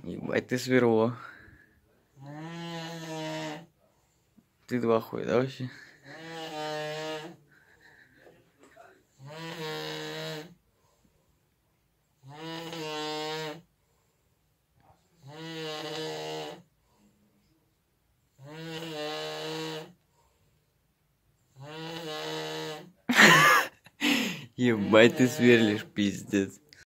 Ебать ты сверло. Ты два хуя, да, вообще? Ебать ты сверлишь, пиздец.